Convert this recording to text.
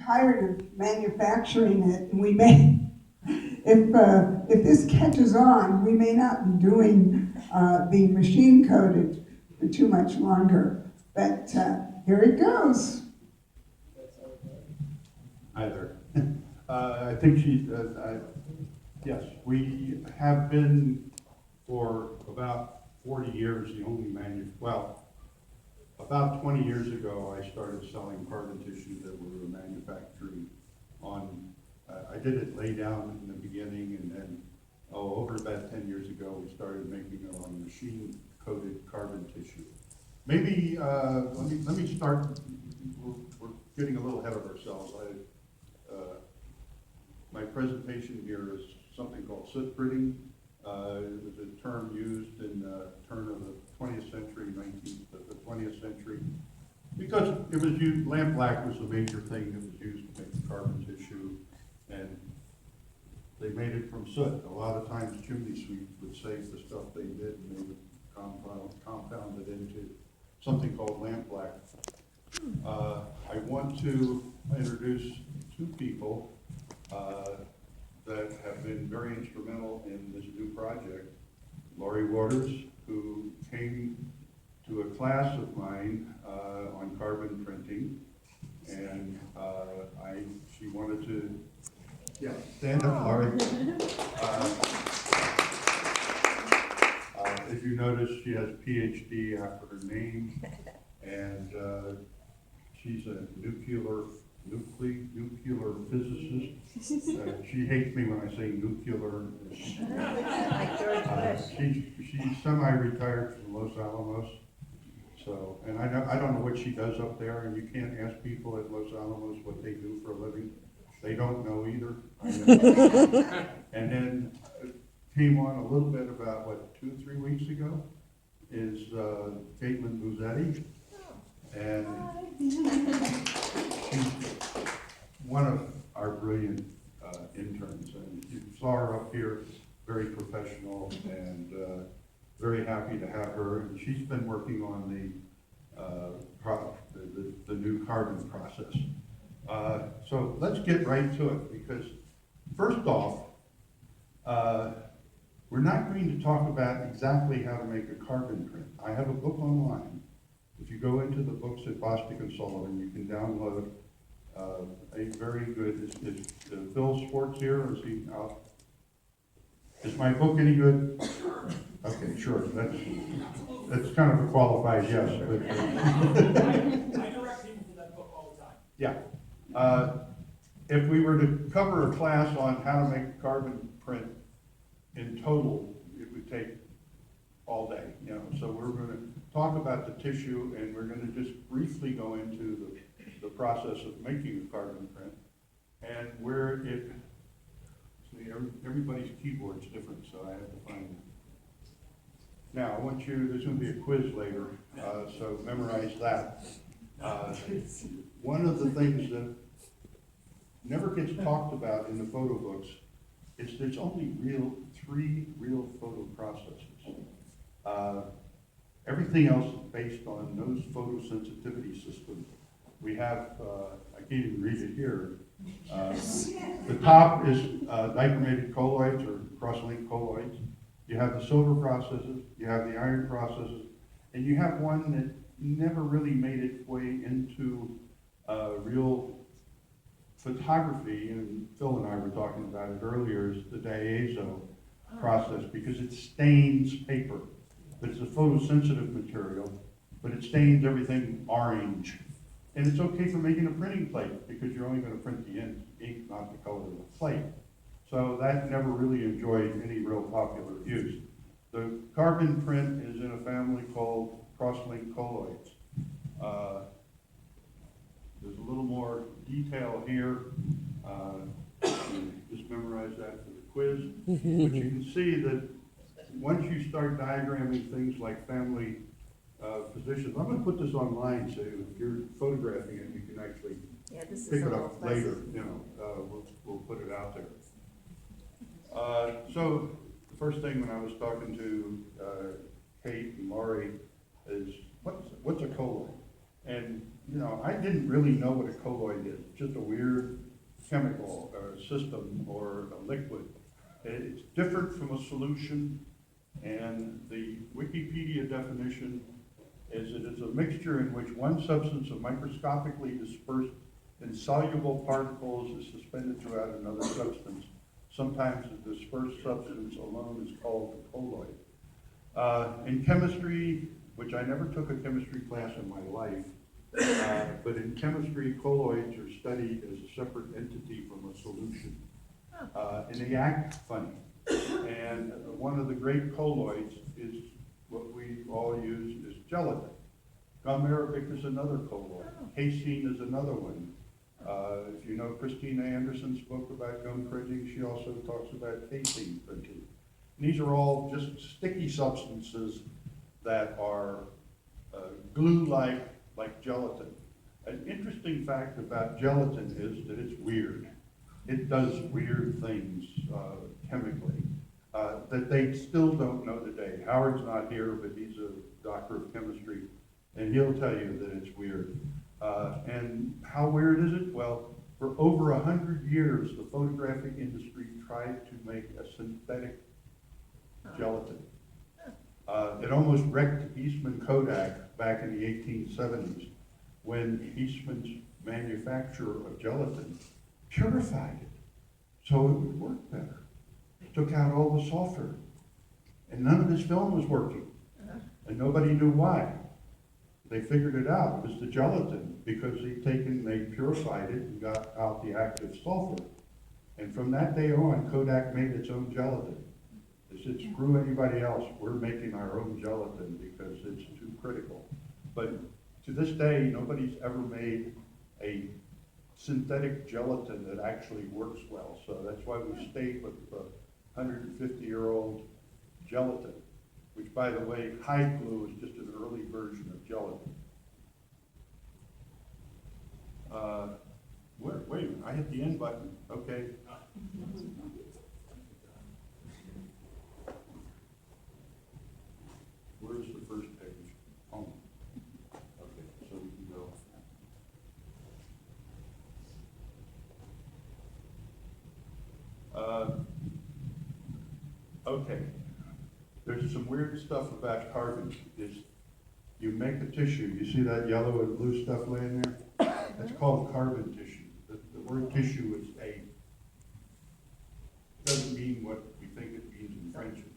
tired of manufacturing it, and we may, if this catches on, we may not be doing the machine coded for too much longer. But here it goes. Hi there. I think yes, we have been for about 40 years the only about 20 years ago I started selling carbon tissue that we were manufacturing on, I did it lay down in the beginning, and then over about 10 years ago we started making it on machine coated carbon tissue. Maybe, let me start, we're getting a little ahead of ourselves. My presentation here is something called soot printing. It was a term used in the turn of the 20th century, the 20th century, because it was used, lampblack was the major thing that was used to make carbon tissue, and they made it from soot. A lot of times chimney sweeps would save the stuff they did, and they would compound it into something called lampblack. I want to introduce two people that have been very instrumental in this new project. Laurie Waters, who came to a class of mine on carbon printing, and she wanted to, stand up, Laurie. If you notice, she has PhD after her name, and she's a nuclear physicist. She hates me when I say nuclear. She's semi-retired from Los Alamos. So, and I don't know what she does up there, and you can't ask people at Los Alamos what they do for a living. They don't know either. And then came on a little bit about, 2-3 weeks ago, is Caitlin Buzzetti. And she's one of our brilliant interns. And you saw her up here, very professional, and very happy to have her. And she's been working on the new carbon process. So let's get right to it, because first off, we're not going to talk about exactly how to make a carbon print. I have a book online. If you go into the books at Bostic and Sullivan, you can download a very good, is Phil Schwartz here, or is he out? Is my book any good? Okay, sure, that's kind of a qualified yes. But, I direct people to that book all the time. Yeah. If we were to cover a class on how to make a carbon print in total, it would take all day, so we're going to talk about the tissue, and we're going to just briefly go into the process of making a carbon print, and where everybody's keyboard's different, so I have to find it. Now, there's going to be a quiz later, so memorize that. One of the things that never gets talked about in the photo books is there's only three real photo processes. Everything else is based on those photosensitivity systems. We have, I can't even read it here. The top is dichromated colloids or cross-linked colloids. You have the silver processes, you have the iron processes, and you have one that never really made its way into real photography, and Phil and I were talking about it earlier, is the diazo process, because it stains paper. But it's a photosensitive material, but it stains everything orange. And it's okay for making a printing plate, because you're only going to print the ink, not the color of the plate. So that never really enjoyed any real popular use. The carbon print is in a family called cross-linked colloids. There's a little more detail here. Just memorize that for the quiz. But you can see that once you start diagramming things like family positions, I'm going to put this online so if you're photographing it, you can actually pick it up later. We'll put it out there. So the first thing when I was talking to Kate and Laurie is what's a colloid? And you know, I didn't really know what a colloid is, just a weird chemical or system or a liquid. It's different from a solution, and the Wikipedia definition is it is a mixture in which one substance of microscopically dispersed insoluble particles is suspended throughout another substance. Sometimes the dispersed substance alone is called a colloid. In chemistry, which I never took a chemistry class in my life, but in chemistry, colloids are studied as a separate entity from a solution. And they act funny. And one of the great colloids is what we all use is gelatin. Gum arabic is another colloid. Casein is another one. If you know Christina Anderson's book about gum printing, she also talks about casein printing. And these are all just sticky substances that are glue-like, like gelatin. An interesting fact about gelatin is that it's weird. It does weird things chemically that they still don't know today. Howard's not here, but he's a doctor of chemistry, and he'll tell you that it's weird. And how weird is it? Well, for over 100 years, the photographic industry tried to make a synthetic gelatin. It almost wrecked Eastman Kodak back in the 1870s when Eastman's manufacturer of gelatin purified it so it would work better. Took out all the sulfur, and none of his film was working, and nobody knew why. They figured it out. It was the gelatin, because they purified it and got out the active sulfur. And from that day on, Kodak made its own gelatin. They said, screw anybody else, we're making our own gelatin because it's too critical. But to this day, nobody's ever made a synthetic gelatin that actually works well. So that's why we stayed with the 150-year-old gelatin, which, by the way, hide glue is just an early version of gelatin. Wait a minute, I hit the end button. Okay. Where's the first page? Oh. Okay, so we can go. Okay. There's some weird stuff about carbon. You make a tissue, you see that yellow and blue stuff laying there? That's called carbon tissue. The word tissue is doesn't mean what we think it means in French. It